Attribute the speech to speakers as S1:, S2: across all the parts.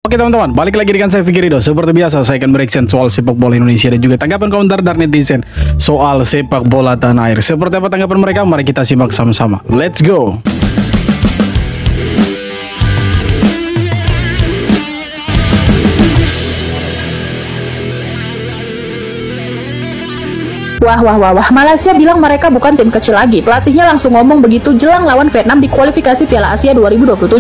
S1: Oke teman-teman, balik lagi dengan saya Fikri Do. Seperti biasa, saya akan bereaction soal sepak bola Indonesia dan juga tanggapan komentar dari netizen soal sepak bola tanah air. Seperti apa tanggapan mereka? Mari kita simak sama-sama. Let's go!
S2: Wah, Malaysia bilang mereka bukan tim kecil lagi. Pelatihnya langsung ngomong begitu jelang lawan Vietnam di kualifikasi Piala Asia 2027.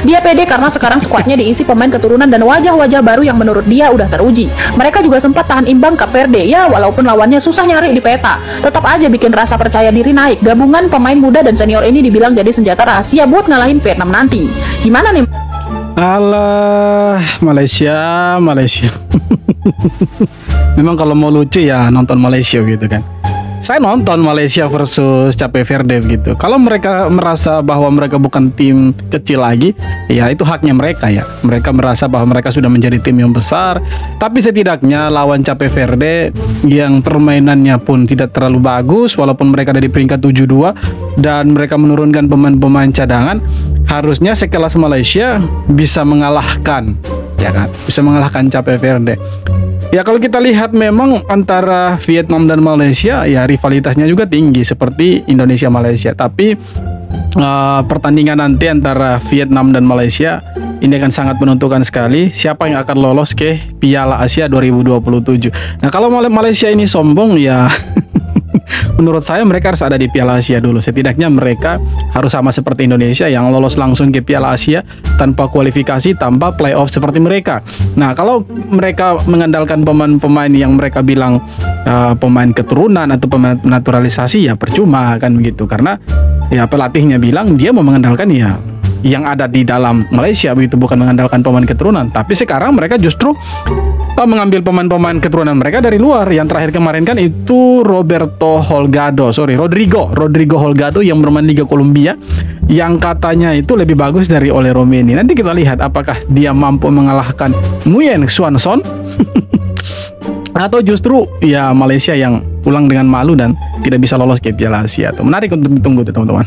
S2: Dia pede karena sekarang skuadnya diisi pemain keturunan dan wajah-wajah baru yang menurut dia udah teruji. Mereka juga sempat tahan imbang Cape Verde. Ya, walaupun lawannya susah nyari di peta, tetap aja bikin rasa percaya diri naik. Gabungan pemain muda dan senior ini dibilang jadi senjata rahasia buat ngalahin Vietnam nanti. Gimana nih?
S1: Alah, Malaysia. Memang kalau mau lucu ya nonton Malaysia gitu kan. Saya nonton Malaysia versus Cape Verde gitu. Kalau mereka merasa bahwa mereka bukan tim kecil lagi, ya itu haknya mereka ya. Mereka merasa bahwa mereka sudah menjadi tim yang besar. Tapi setidaknya lawan Cape Verde yang permainannya pun tidak terlalu bagus, walaupun mereka ada di peringkat 72 dan mereka menurunkan pemain-pemain cadangan, harusnya sekelas Malaysia bisa mengalahkan, ya kan? Bisa mengalahkan Cape Verde. Ya kalau kita lihat memang antara Vietnam dan Malaysia ya rivalitasnya juga tinggi seperti Indonesia Malaysia. Tapi pertandingan nanti antara Vietnam dan Malaysia ini akan sangat menentukan sekali siapa yang akan lolos ke Piala Asia 2027. Nah kalau Malaysia ini sombong ya menurut saya mereka harus ada di Piala Asia dulu. Setidaknya mereka harus sama seperti Indonesia yang lolos langsung ke Piala Asia tanpa kualifikasi, tanpa playoff seperti mereka. Nah, kalau mereka mengandalkan pemain-pemain yang mereka bilang pemain keturunan atau pemain naturalisasi, ya percuma kan begitu. Karena ya pelatihnya bilang dia mau mengandalkan ya yang ada di dalam Malaysia begitu, bukan mengandalkan pemain keturunan. Tapi sekarang mereka justru mengambil pemain-pemain keturunan mereka dari luar. Yang terakhir kemarin kan itu Rodrigo Holgado yang bermain Liga Kolombia, yang katanya itu lebih bagus dari Ole Romeni. Nanti kita lihat apakah dia mampu mengalahkan Nguyen Xuan Son atau justru ya Malaysia yang pulang dengan malu dan tidak bisa lolos ke Piala Asia. Tuh menarik untuk ditunggu tuh teman-teman.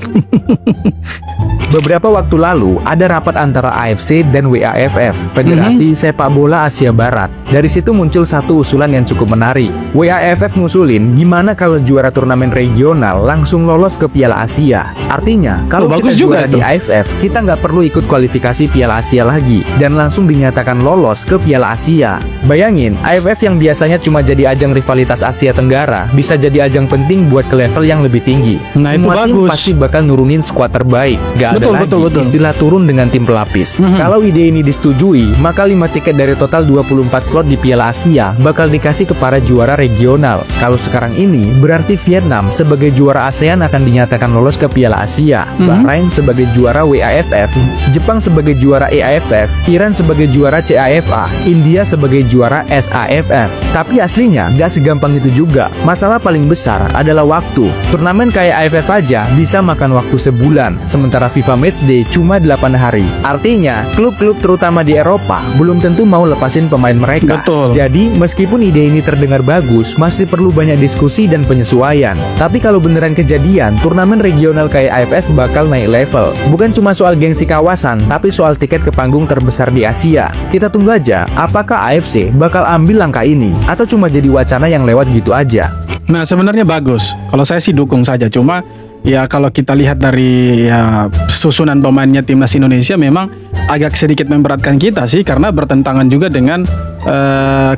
S3: Beberapa waktu lalu ada rapat antara AFC dan WAFF, Federasi Sepak Bola Asia Barat. Dari situ muncul satu usulan yang cukup menarik. WAFF ngusulin gimana kalau juara turnamen regional langsung lolos ke Piala Asia. Artinya kalau kita juara di AFF, kita nggak perlu ikut kualifikasi Piala Asia lagi dan langsung dinyatakan lolos ke Piala Asia. Bayangin, AFF yang biasanya cuma jadi ajang rivalitas Asia Tenggara bisa jadi ajang penting buat ke level yang lebih tinggi.
S1: Nah,
S3: semua tim pasti bakal nurunin skuad terbaik. Gak ada lagi istilah turun dengan tim pelapis. Kalau ide ini disetujui, maka 5 tiket dari total 24 slot di Piala Asia bakal dikasih ke para juara regional. Kalau sekarang ini, berarti Vietnam sebagai juara ASEAN akan dinyatakan lolos ke Piala Asia, Bahrain sebagai juara WAFF, Jepang sebagai juara EAFF, Iran sebagai juara CAFA, India sebagai juara SAFF. Tapi aslinya gak segampang itu juga. Masalah paling besar adalah waktu. Turnamen kayak AFF aja bisa makan waktu sebulan, sementara FIFA Matchday cuma 8 hari. Artinya, klub-klub terutama di Eropa belum tentu mau lepasin pemain mereka.
S1: Betul.
S3: Jadi, meskipun ide ini terdengar bagus, masih perlu banyak diskusi dan penyesuaian. Tapi kalau beneran kejadian, turnamen regional kayak AFF bakal naik level. Bukan cuma soal gengsi kawasan, tapi soal tiket ke panggung terbesar di Asia. Kita tunggu aja, apakah AFC bakal ambil langkah ini, atau cuma jadi wacana yang lewat gitu aja.
S1: Nah sebenarnya bagus. Kalau saya sih dukung saja. Cuma ya kalau kita lihat dari ya, susunan pemainnya timnas Indonesia memang agak sedikit memberatkan kita sih, karena bertentangan juga dengan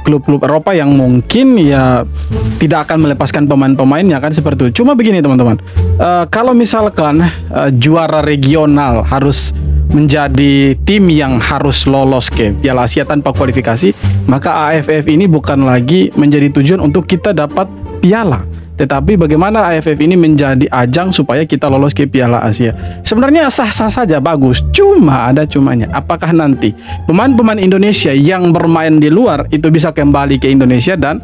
S1: klub-klub Eropa yang mungkin ya tidak akan melepaskan pemain-pemainnya kan seperti itu. Cuma begini teman-teman, kalau misalkan juara regional harus menjadi tim yang harus lolos ke Piala Asia tanpa kualifikasi, maka AFF ini bukan lagi menjadi tujuan untuk kita dapat piala, tetapi bagaimana AFF ini menjadi ajang supaya kita lolos ke Piala Asia. Sebenarnya sah-sah saja, bagus. Cuma ada cumanya. Apakah nanti pemain-pemain Indonesia yang bermain di luar itu bisa kembali ke Indonesia dan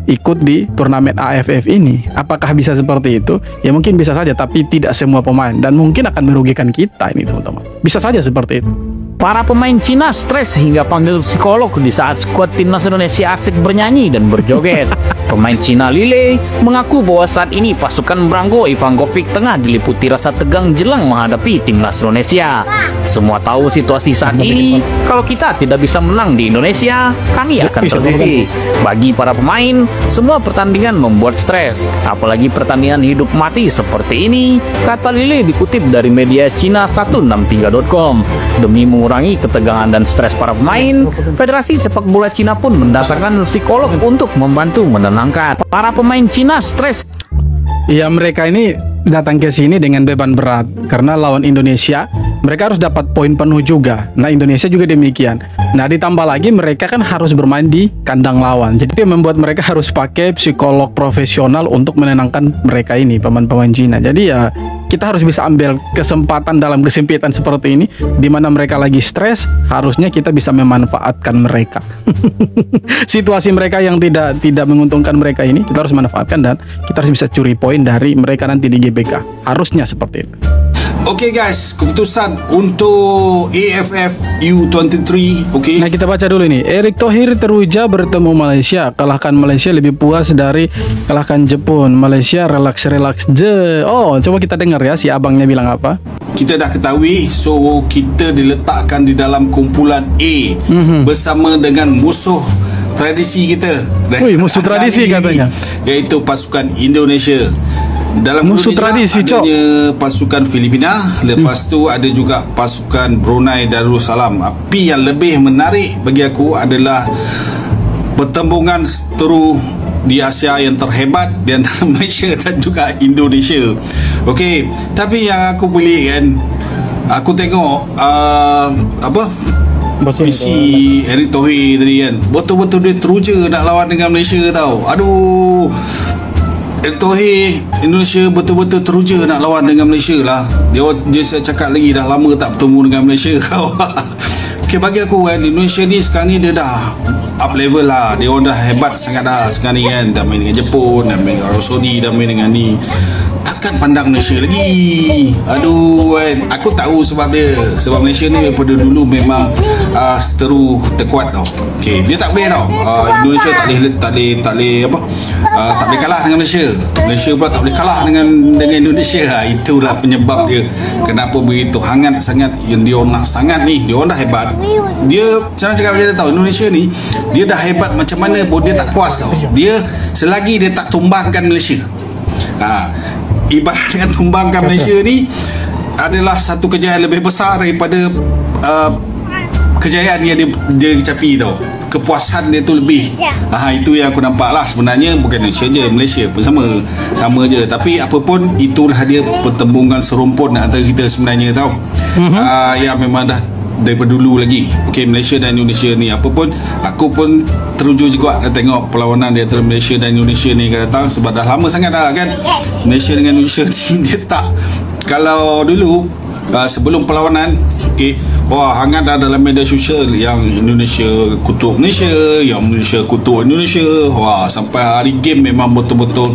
S1: ikut di turnamen AFF ini? Apakah bisa seperti itu? Ya mungkin bisa saja, tapi tidak semua pemain dan mungkin akan merugikan kita ini teman-teman. Bisa saja seperti itu.
S4: Para pemain Cina stres hingga panggil psikolog di saat skuad timnas Indonesia asik bernyanyi dan berjoget. Pemain Cina Lille mengaku bahwa saat ini pasukan Branko Ivankovic tengah diliputi rasa tegang jelang menghadapi timnas Indonesia. Semua tahu situasi saat ini, kalau kita tidak bisa menang di Indonesia, kami akan tersisih. Bagi para pemain, semua pertandingan membuat stres, apalagi pertandingan hidup mati seperti ini, kata Lille dikutip dari media Cina 163.com. Demi mengurangi ketegangan dan stres para pemain, Federasi Sepak Bola Cina pun mendatangkan psikolog untuk membantu menenangkan para pemain Cina stres.
S1: Ya, mereka ini datang ke sini dengan beban berat karena lawan Indonesia mereka harus dapat poin penuh juga. Nah, Indonesia juga demikian. Nah, ditambah lagi mereka kan harus bermain di kandang lawan. Jadi itu membuat mereka harus pakai psikolog profesional untuk menenangkan mereka ini, pemain-pemain Cina. Jadi ya kita harus bisa ambil kesempatan dalam kesempitan seperti ini, di mana mereka lagi stres, harusnya kita bisa memanfaatkan mereka. Situasi mereka yang tidak menguntungkan mereka ini, kita harus manfaatkan dan kita harus bisa curi poin dari mereka nanti di GBK. Harusnya seperti itu.
S5: Oke guys, keputusan untuk AFF U23. Oke.
S1: Nah, kita baca dulu nih. Erick Thohir teruja bertemu Malaysia, kalahkan Malaysia lebih puas dari kalahkan Jepun. Malaysia relaks je. Oh, coba kita dengar ya si abangnya bilang apa.
S5: Kita dah ketahui, so kita diletakkan di dalam kumpulan A bersama dengan musuh tradisi kita.
S1: Wih, musuh tradisi katanya.
S5: Iaitu pasukan Indonesia. Dalam
S1: musuh tradisi, Cok.
S5: Pasukan Filipina, lepas tu ada juga pasukan Brunei Darussalam. Tapi yang lebih menarik bagi aku adalah pertembungan seteru di Asia yang terhebat di antara Malaysia dan juga Indonesia. Okey, tapi yang aku beli kan, aku tengok visi Erick Thohir tadi kan, betul-betul dia teruja nak lawan dengan Malaysia tau. Aduh, Erick Thohir Indonesia betul-betul teruja nak lawan dengan Malaysia lah. Dia saya cakap lagi dah lama tak bertemu dengan Malaysia. Okay, bagi aku kan, Indonesia ni sekarang ni dia dah up level lah. Dia orang dah hebat sangat dah sekarang ni kan. Dah main dengan Jepun, dah main dengan Arab Saudi, dah main dengan ni. Takkan pandang Malaysia lagi. Aduh kan, aku tahu sebab dia. Sebab Malaysia ni daripada dulu memang seteru terkuat tau. Okay, dia tak boleh tau. Indonesia tak boleh kalah dengan Malaysia. Malaysia pula tak boleh kalah dengan Indonesia. Itulah penyebab dia kenapa begitu hangat sangat yang dia nak sangat ni. Dia orang dah hebat. Dia cara cakap dia tahu Indonesia ni dia dah hebat macam mana pun dia tak puas tau. Dia selagi dia tak tumbangkan Malaysia. Ibarat dengan tumbangkan Malaysia ni adalah satu kejayaan lebih besar daripada kejayaan yang dia capai tau. Kepuasan dia tu lebih. Itu yang aku nampak lah. Sebenarnya bukan Indonesia je, Malaysia pun sama je. Tapi apapun, itulah dia pertembungan serumpun antara kita sebenarnya tau. Yang memang dah daripada dulu lagi. Okay, Malaysia dan Indonesia ni apapun, aku pun teruja juga nak tengok perlawanan di antara Malaysia dan Indonesia ni akan datang. Sebab dah lama sangat dah kan Malaysia dengan Indonesia ni dia tak. Kalau dulu sebelum perlawanan, okay, wah hangat dah dalam media sosial yang Indonesia kutuk Malaysia, yang Malaysia kutuk Indonesia. Wah, sampai hari game memang betul-betul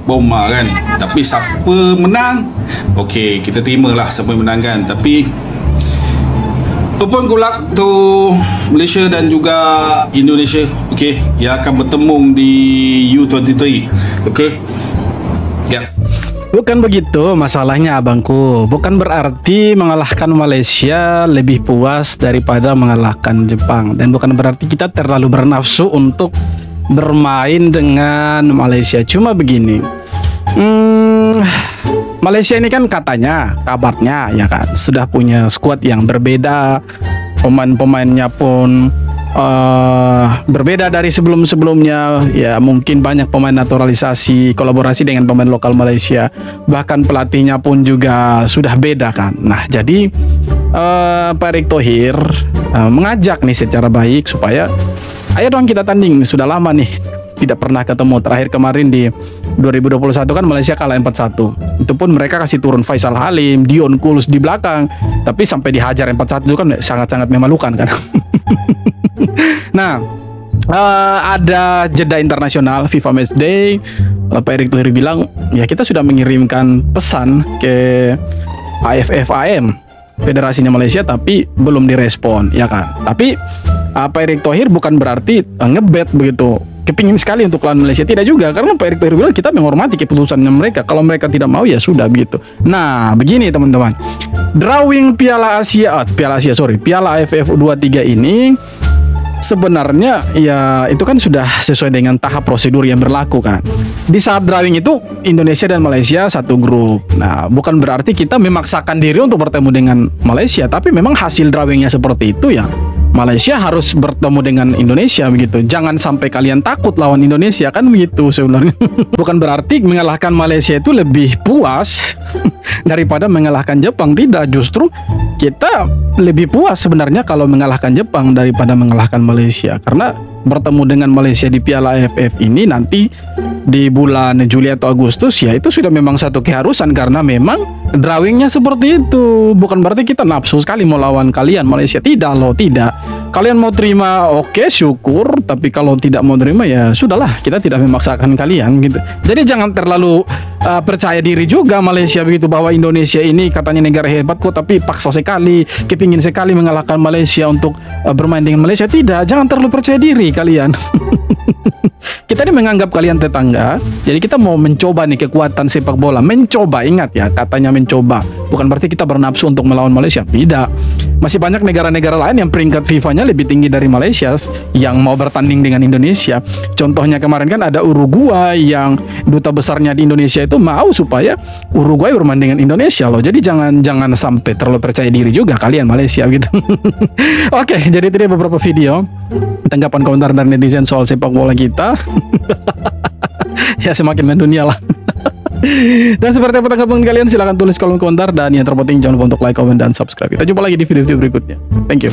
S5: bom kan. Tapi siapa menang, okay, kita terimalah siapa yang menang kan. Tapi open good luck to Malaysia dan juga Indonesia, okay, yang akan bertemu di U23. Okay, ya.
S1: Bukan begitu masalahnya abangku. Bukan berarti mengalahkan Malaysia lebih puas daripada mengalahkan Jepang. Dan bukan berarti kita terlalu bernafsu untuk bermain dengan Malaysia. Cuma begini, Malaysia ini kan katanya, kabarnya ya kan, sudah punya skuad yang berbeda. Pemain-pemainnya pun berbeda dari sebelum-sebelumnya. Ya mungkin banyak pemain naturalisasi, kolaborasi dengan pemain lokal Malaysia. Bahkan pelatihnya pun juga sudah beda kan. Nah jadi Pak Erick Thohir mengajak nih secara baik supaya ayo dong kita tanding. Sudah lama nih tidak pernah ketemu. Terakhir kemarin di 2021 kan Malaysia kalah 4-1. Itu pun mereka kasih turun Faisal Halim, Dion Kulus di belakang. Tapi sampai dihajar 4-1 itu kan sangat-sangat memalukan kan. Nah, ada jeda internasional FIFA Matchday. Pak Erick Thohir bilang, ya kita sudah mengirimkan pesan ke AFF AM federasinya Malaysia tapi belum direspon, ya kan. Tapi Pak Erick Thohir bukan berarti ngebet begitu, kepingin sekali untuk lawan Malaysia, tidak juga, karena Pak Erick Thohir bilang kita menghormati keputusannya mereka, kalau mereka tidak mau ya sudah begitu. Nah begini teman-teman, drawing Piala AFF U23 ini sebenarnya ya itu kan sudah sesuai dengan tahap prosedur yang berlaku kan. Di saat drawing itu Indonesia dan Malaysia satu grup. Nah bukan berarti kita memaksakan diri untuk bertemu dengan Malaysia, tapi memang hasil drawingnya seperti itu ya. Malaysia harus bertemu dengan Indonesia begitu. Jangan sampai kalian takut lawan Indonesia, kan begitu sebenarnya. Bukan berarti mengalahkan Malaysia itu lebih puas daripada mengalahkan Jepang. Tidak, justru kita lebih puas sebenarnya kalau mengalahkan Jepang daripada mengalahkan Malaysia. Karena bertemu dengan Malaysia di Piala AFF ini nanti di bulan Juli atau Agustus, ya itu sudah memang satu keharusan karena memang drawingnya seperti itu. Bukan berarti kita nafsu sekali mau lawan kalian Malaysia, tidak loh, tidak. Kalian mau terima oke, syukur, tapi kalau tidak mau terima ya sudahlah, kita tidak memaksakan kalian gitu. Jadi jangan terlalu percaya diri juga Malaysia begitu, bahwa Indonesia ini katanya negara hebat kok tapi paksa sekali, kepingin sekali mengalahkan Malaysia untuk bermain dengan Malaysia. Tidak, jangan terlalu percaya diri kalian. Kita ini menganggap kalian tetangga, jadi kita mau mencoba nih kekuatan sepak bola. Mencoba, ingat ya, katanya mencoba, bukan berarti kita bernafsu untuk melawan Malaysia. Tidak, masih banyak negara-negara lain yang peringkat FIFA-nya lebih tinggi dari Malaysia yang mau bertanding dengan Indonesia. Contohnya kemarin kan ada Uruguay yang duta besarnya di Indonesia itu mau supaya Uruguay bermain dengan Indonesia loh. Jadi jangan sampai terlalu percaya diri juga kalian Malaysia gitu. Oke, jadi itu dia beberapa video tanggapan komentar dari netizen soal sepak bola kita. Ya semakin mendunia lah. Dan seperti apa tanggapan kalian, silahkan tulis kolom komentar. Dan yang terpenting jangan lupa untuk like, comment, dan subscribe. Kita jumpa lagi di video-video berikutnya. Thank you.